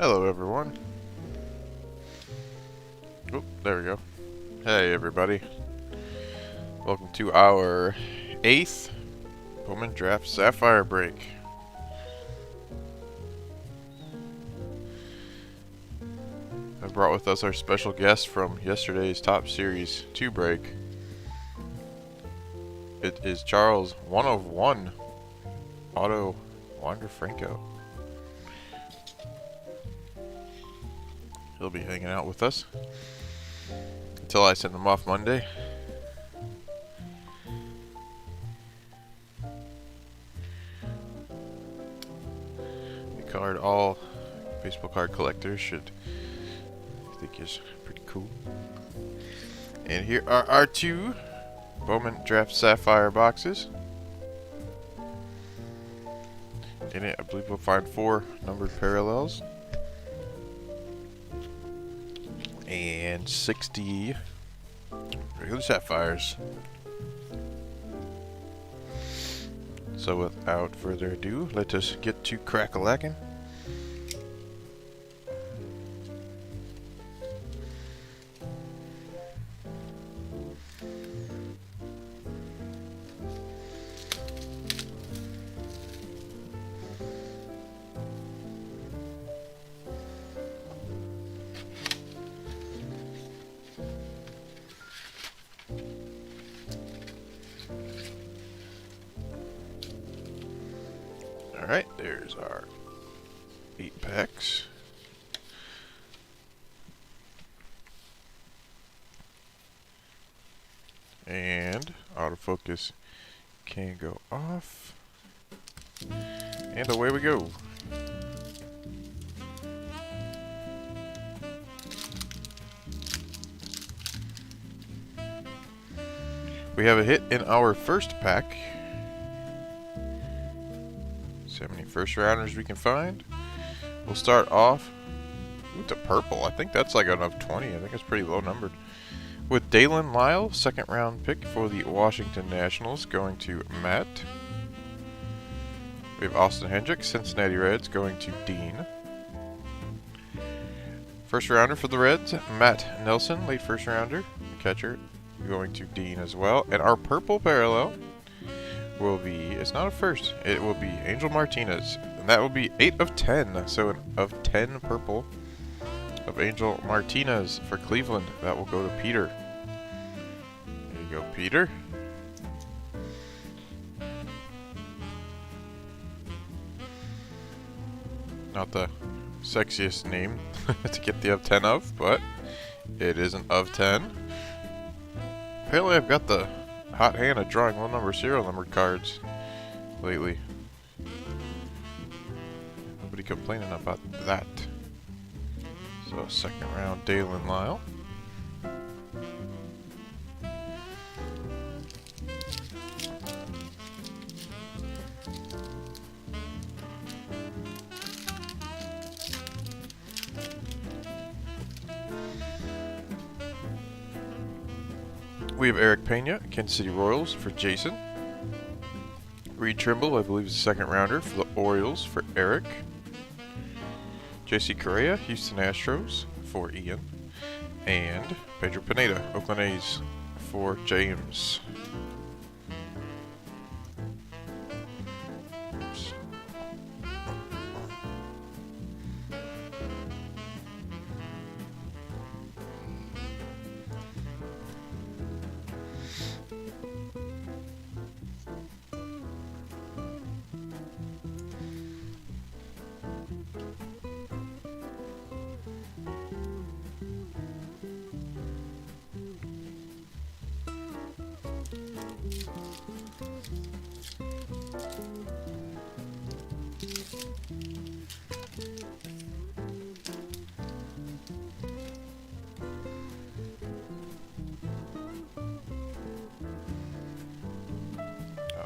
Hello everyone. Oh, there we go. Hey everybody. Welcome to our 8th Bowman Draft Sapphire break. I brought with us our special guest from yesterday's Top Series 2 break. It is Charles, 1 of 1, Auto Wander Franco. He'll be hanging out with us until I send him off Monday. The card all baseball card collectors should think is pretty cool. And here are our 2 Bowman Draft Sapphire boxes. In it, I believe we'll find 4 numbered parallels and 60 regular sapphires. So without further ado, let us get to crack-a-lackin'. Alright, there's our 8 packs. And autofocus can go off. And away we go. We have a hit in our first pack. 70 first rounders we can find. We'll start off with the purple. I think that's like an of 20. I think it's pretty low numbered. With Dalen Lyle, second round pick for the Washington Nationals, going to Matt. We have Austin Hendricks, Cincinnati Reds, going to Dean. First rounder for the Reds, Matt Nelson, late first rounder, catcher, going to Dean as well. And our purple parallel will be, it's not a first, it will be Angel Martinez, and that will be 8 of 10, so an of 10 purple of Angel Martinez for Cleveland. That will go to Peter. There you go, Peter. Not the sexiest name to get the of 10 of, but it is an of 10. Apparently I've got the hot hand of drawing low number serial numbered cards lately. Nobody complaining about that. So second round, Dalen Lyle. We have Eric Pena, Kansas City Royals for Jason. Reed Trimble, I believe, is the second rounder for the Orioles for Eric. JC Correa, Houston Astros for Ian. And Pedro Pineda, Oakland A's for James. Oops.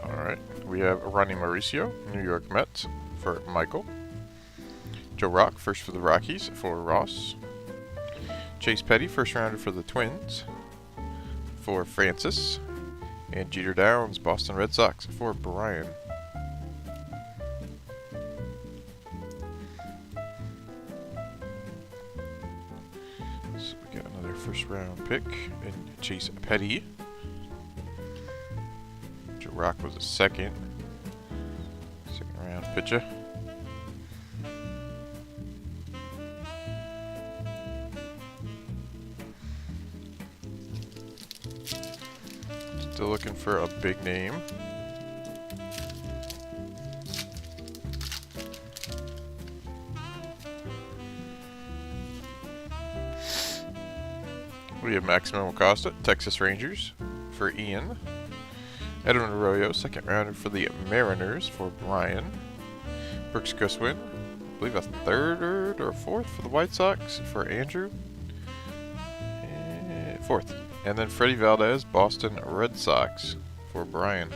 Alright, we have Ronnie Mauricio, New York Mets for Michael. Joe Rock, first for the Rockies for Ross. Chase Petty, first rounder for the Twins for Francis. And Jeter Downs, Boston Red Sox for Brian. Royals. We got another first round pick in Chase Petty. Joe Rock was a second round pitcher. Still looking for a big name. We have Maximum Acosta, Texas Rangers for Ian. Edwin Arroyo, second rounder for the Mariners for Brian. Brooks Guswin, I believe a third or fourth for the White Sox for Andrew. And fourth. And then Freddie Valdez, Boston Red Sox for Brian.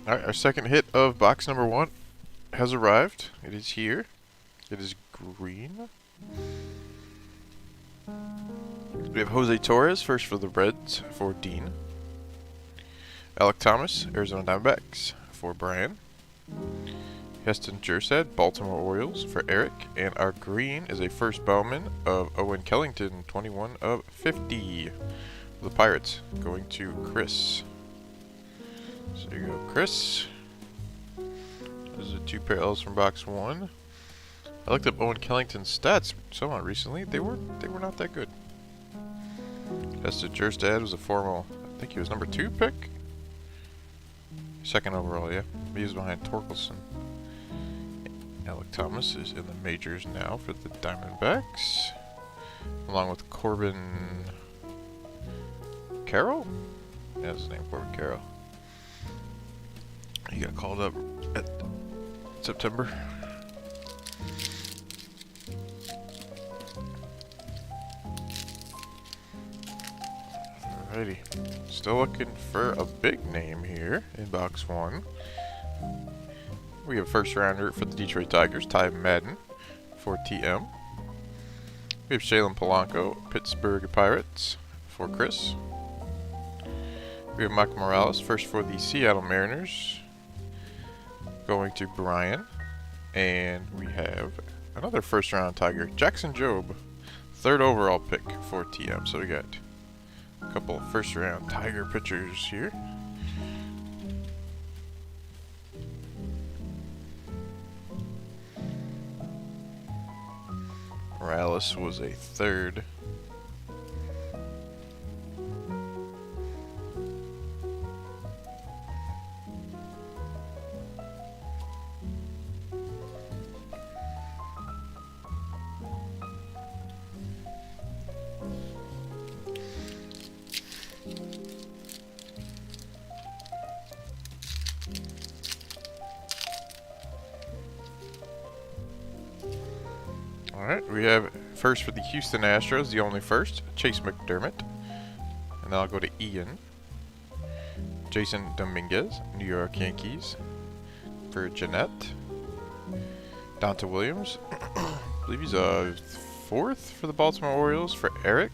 Alright, our second hit of box number 1 has arrived. It is here. It is green. We have Jose Torres, first for the Reds for Dean. Alec Thomas, Arizona Diamondbacks for Brian. Heston Jerstad, Baltimore Orioles for Eric. And our green is a first Bowman of Owen Kellington, 21 of 50. The Pirates, going to Chris. So there you go, Chris. Those are 2 parallels from box 1. I looked up Owen Kellington's stats somewhat recently. They were not that good. Heston Jerstad was a formal, I think he was number 2 pick. Second overall, yeah. He was behind Torkelson. Alec Thomas is in the majors now for the Diamondbacks, along with Corbin Carroll. Yeah, that's his name, Corbin Carroll. He got called up at September. Alrighty. Still looking for a big name here in box 1. We have first rounder for the Detroit Tigers, Ty Madden for TM. We have Shalen Polanco, Pittsburgh Pirates for Chris. We have Michael Morales, first for the Seattle Mariners, going to Brian. And we have another first round Tiger, Jackson Jobe, third overall pick for TM. So we got a couple of first round Tiger pitchers here. Morales was a third. Alright, we have first for the Houston Astros, the only first, Chase McDermott. And then I'll go to Ian. Jason Dominguez, New York Yankees for Jeanette. Donta Williams, I believe he's a fourth for the Baltimore Orioles for Eric.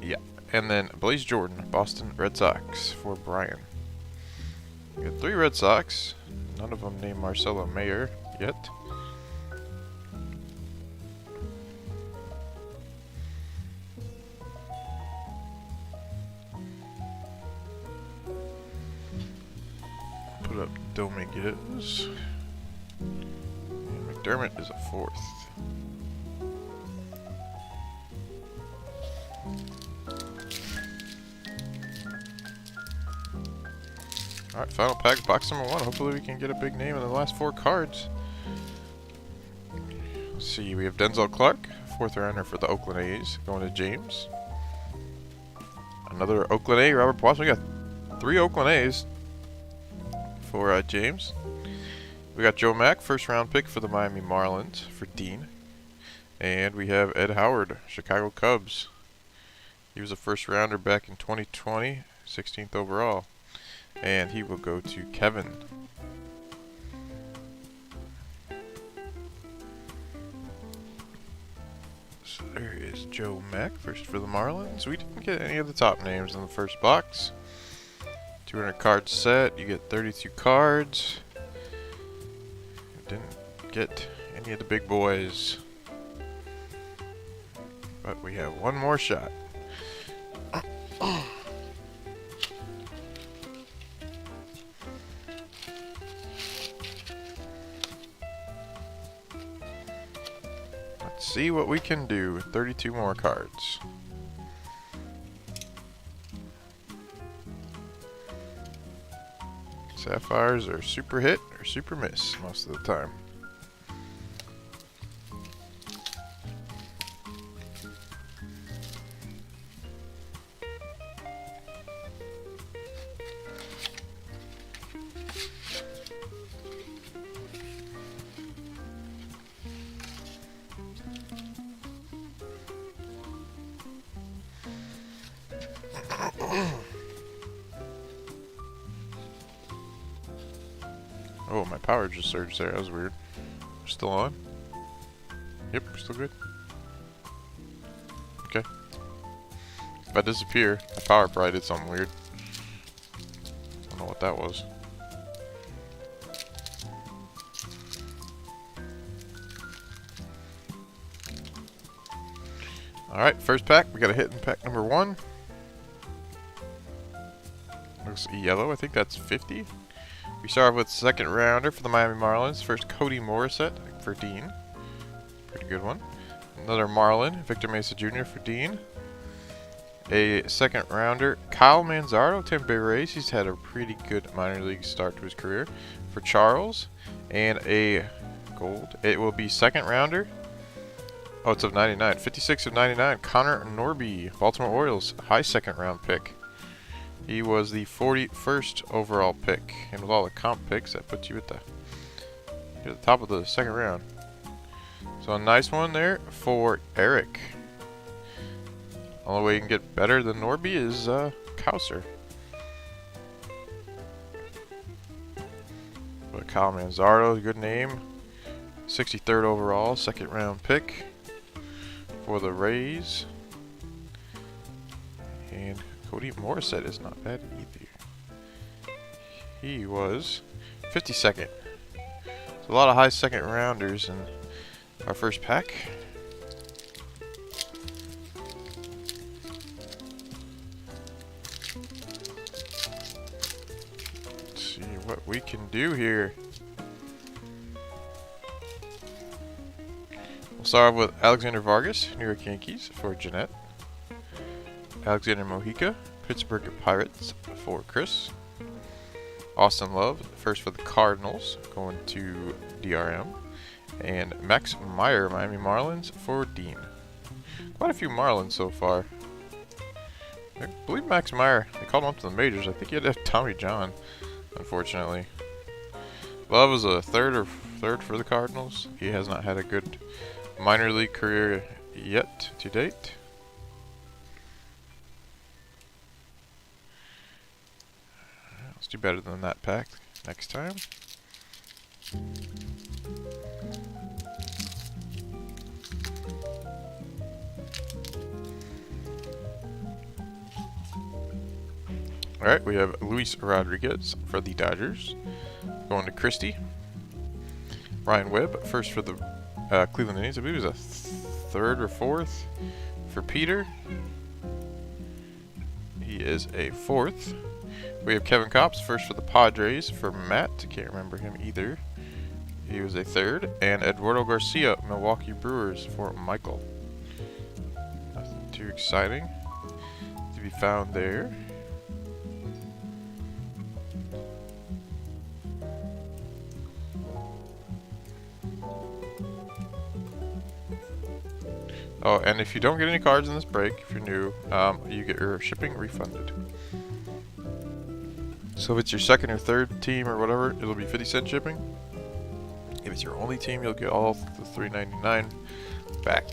Yeah, and then Blaze Jordan, Boston Red Sox for Brian. We got 3 Red Sox, none of them named Marcelo Mayer yet. Put up Dominguez. And McDermott is a fourth. Alright, final pack, box number 1. Hopefully we can get a big name in the last 4 cards. Let's see, we have Denzel Clark, 4th rounder for the Oakland A's, going to James. Another Oakland A, Robert Boston. We got 3 Oakland A's for James. We We got Joe Mack, first round pick for the Miami Marlins for Dean. And we have Ed Howard, Chicago Cubs. He was a first rounder back in 2020, 16th overall. And he will go to Kevin. So there is Joe Mack, first for the Marlins. We didn't get any of the top names in the first box. 200 card set, you get 32 cards. Didn't get any of the big boys. But we have one more shot. Let's see what we can do with 32 more cards. Sapphires are super hit or super miss most of the time. Oh, my power just surged there. That was weird. We're still on? Yep, we're still good. Okay. If I disappear, my power probably did something weird. I don't know what that was. Alright, first pack. We got a hit in pack number 1. Looks yellow. I think that's 50. We start off with second rounder for the Miami Marlins. First, Cody Morissette for Dean. Pretty good one. Another Marlin, Victor Mesa Jr. for Dean. A second rounder, Kyle Manzardo, Tampa Bay Rays. He's had a pretty good minor league start to his career. For Charles. And a gold. It will be second rounder. Oh, it's of 99. 56 of 99. Connor Norby, Baltimore Orioles. High second round pick. He was the 41st overall pick, and with all the comp picks, that puts you at the top of the second round. So a nice one there for Eric. Only way you can get better than Norby is Kouser. But Kyle Manzardo, good name. 63rd overall, second round pick for the Rays. And Cody Morissette is not bad either. He was 52nd. So a lot of high second rounders in our first pack. Let's see what we can do here. We'll start off with Alexander Vargas, New York Yankees for Jeanette. Alexander Mojica, Pittsburgh Pirates for Chris. Austin Love, first for the Cardinals, going to DRM. And Max Meyer, Miami Marlins for Dean. Quite a few Marlins so far. I believe Max Meyer, they called him up to the majors. I think he had to have Tommy John, unfortunately. Love was a third for the Cardinals. He has not had a good minor league career yet to date. Let's do better than that pack next time. Alright, we have Luis Rodriguez for the Dodgers. Going to Christie. Ryan Webb, first for the Cleveland Indians. I believe he was a third or fourth for Peter. He is a fourth. We have Kevin Kopps, first for the Padres for Matt. Can't remember him either. He was a third. And Eduardo Garcia, Milwaukee Brewers for Michael. Nothing too exciting to be found there. Oh, and if you don't get any cards in this break, if you're new, you get your shipping refunded. So if it's your second or third team or whatever, it'll be 50-cent shipping. If it's your only team, you'll get all the $3.99 back.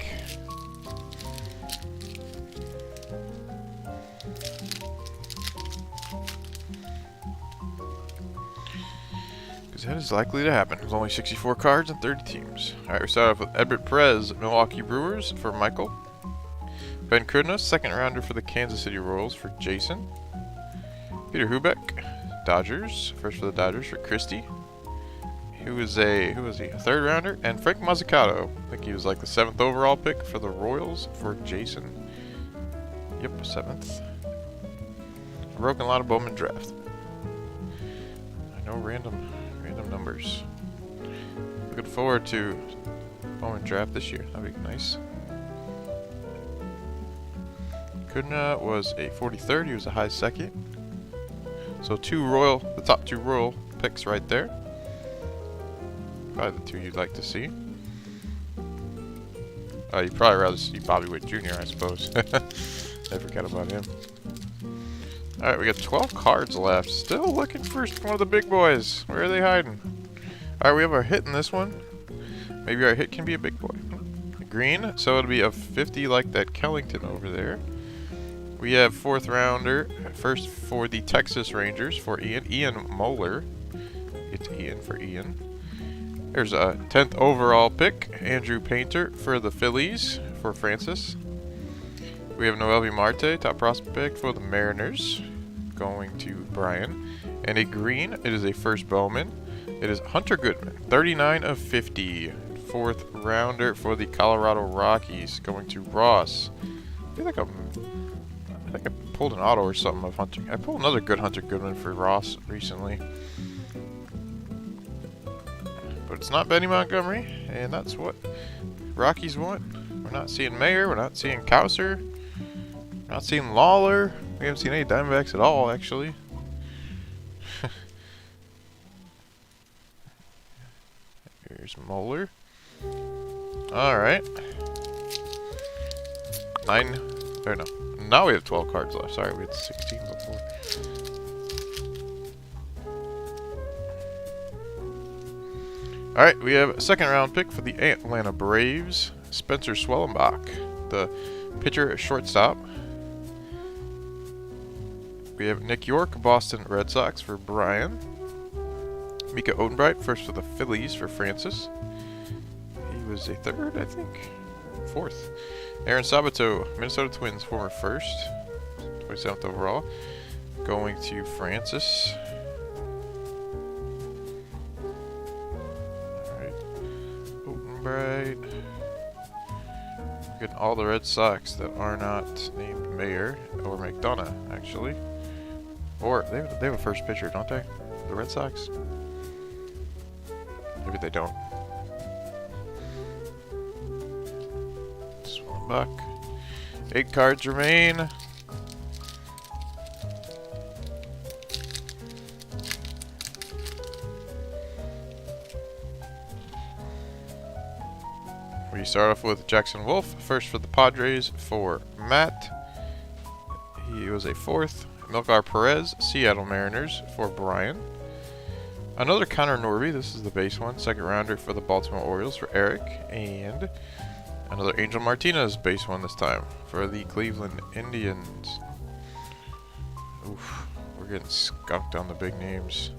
Because that is likely to happen. There's only 64 cards and 30 teams. Alright, we start off with Edward Perez, Milwaukee Brewers for Michael. Ben Kudnos, second rounder for the Kansas City Royals for Jason. Peter Hubeck, Dodgers, first for the Dodgers for Christy. Who was he? A third rounder? And Frank Mazzucato. I think he was like the 7th overall pick for the Royals for Jason. Yep, 7th. I've broken a lot of Bowman draft. I know random numbers. Looking forward to Bowman draft this year. That'd be nice. Kudna was a 43rd. He was a high second. So the top 2 Royal picks right there. Probably the 2 you'd like to see. You'd probably rather see Bobby Witt Jr., I suppose. I forgot about him. Alright, we got 12 cards left. Still looking for one of the big boys. Where are they hiding? Alright, we have our hit in this one. Maybe our hit can be a big boy. Green, so it'll be a 50 like that Kellington over there. We have 4th rounder, first for the Texas Rangers for Ian Moeller. It's Ian for Ian. There's a 10th overall pick, Andrew Painter for the Phillies for Francis. We have Noelvi Marte, top prospect for the Mariners, going to Brian. And a green, it is a first Bowman. It is Hunter Goodman, 39 of 50. 4th rounder for the Colorado Rockies, going to Ross. I feel like I pulled an auto or something of Hunter. I pulled another good Hunter Goodman for Ross recently. But it's not Benny Montgomery, and that's what Rockies want. We're not seeing Mayer, we're not seeing Kouser, we're not seeing Lawler. We haven't seen any Diamondbacks at all, actually. Here's Moeller. Alright. 9, or no. Now we have 12 cards left. Sorry, we had 16 before. Alright, we have a 2nd round pick for the Atlanta Braves, Spencer Swellenbach, the pitcher at shortstop. We have Nick York, Boston Red Sox for Brian. Mika Odenbright, first for the Phillies for Francis. He was a 3rd, I think. 4th. Aaron Sabato, Minnesota Twins, former 1st. 27th overall. Going to Francis. Alright. Odenbright. Getting all the Red Sox that are not named Mayer or McDonough, actually. Or, they have a first pitcher, don't they? The Red Sox? Maybe they don't. Swambuck. 8 cards remain. We start off with Jackson Wolf, first for the Padres for Matt. He was a 4th. Milgar Perez, Seattle Mariners for Brian. Another Connor Norby, this is the base one, 2nd rounder for the Baltimore Orioles for Eric. And another Angel Martinez, base one this time, for the Cleveland Indians. Oof, we're getting skunked on the big names.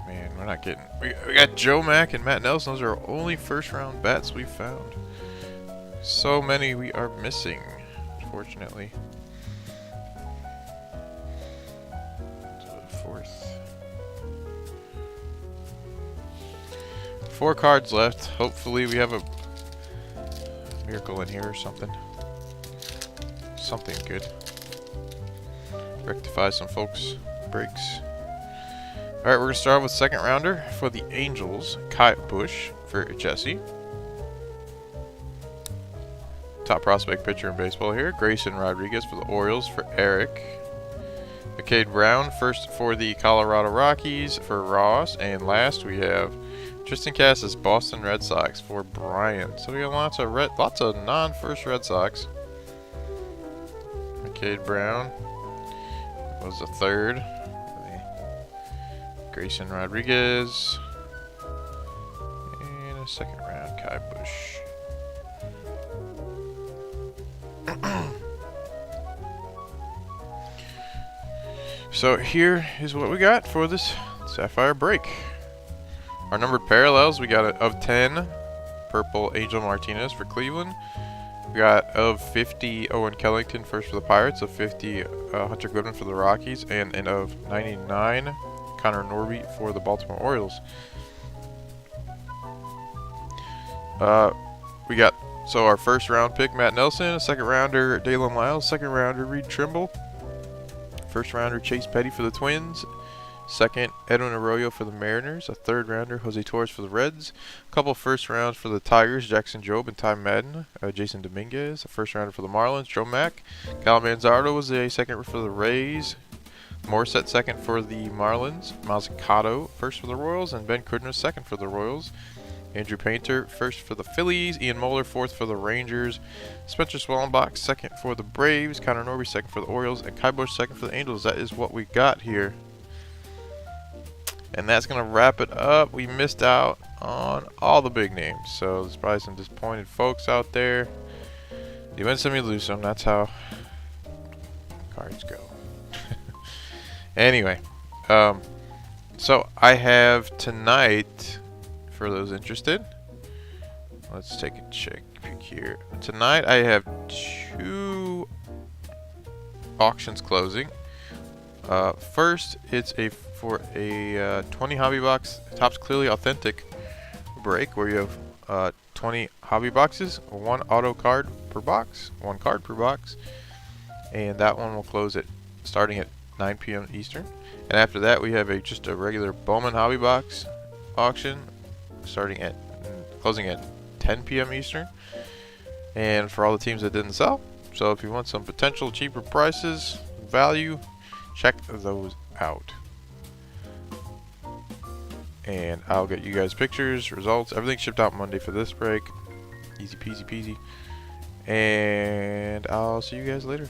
Man, we're not getting... We got Joe Mack and Matt Nelson. Those are our only 1st round bats we found. So many we are missing, unfortunately. 4th. 4 cards left. Hopefully we have a miracle in here or something. Something good. Rectify some folks' breaks. Alright, we're going to start with 2nd rounder for the Angels, Kyle Busch for Jesse. Top prospect pitcher in baseball here, Grayson Rodriguez for the Orioles for Eric. McCade Brown, first for the Colorado Rockies for Ross. And last we have Tristan Cassis, Boston Red Sox for Brian. So we got lots of non-first Red Sox. McCade Brown was a 3rd. Grayson Rodriguez. second round Kaibush. So here is what we got for this Sapphire break. Our numbered parallels, we got of 10 purple Angel Martinez for Cleveland. We got of 50 Owen Kellington first for the Pirates, of 50 Hunter Goodman for the Rockies, and of 99 Connor Norby for the Baltimore Orioles. We got our first round pick Matt Nelson, a second rounder Dalen Lyles, second rounder Reed Trimble, first rounder Chase Petty for the Twins, second Edwin Arroyo for the Mariners, a third rounder Jose Torres for the Reds, a couple first rounds for the Tigers, Jackson Jobe and Ty Madden, Jason Dominguez, a first rounder for the Marlins, Joe Mack, Cal Manzardo was a second for the Rays, Morissette second for the Marlins, Mazzucato first for the Royals, and Ben Kudner second for the Royals. Andrew Painter first for the Phillies, Ian Moeller fourth for the Rangers, Spencer Swellenbach second for the Braves, Connor Norby second for the Orioles, and Kai Busch second for the Angels. That is what we got here. And that's going to wrap it up. We missed out on all the big names, so there's probably some disappointed folks out there. You win some, you lose some. That's how cards go. Anyway, so I have tonight, for those interested, let's take a peek here. Tonight I have 2 auctions closing. First, it's for a 20 hobby box Topps Clearly Authentic break, where you have 20 hobby boxes, 1 auto card per box, 1 card per box, and that one will close starting at 9 p.m. Eastern. And after that, we have just a regular Bowman hobby box auction closing at 10 p.m. Eastern, and for all the teams that didn't sell. So if you want some potential cheaper prices, value, check those out. And I'll get you guys pictures, results, everything shipped out Monday for this break. Easy peasy peasy. And I'll see you guys later.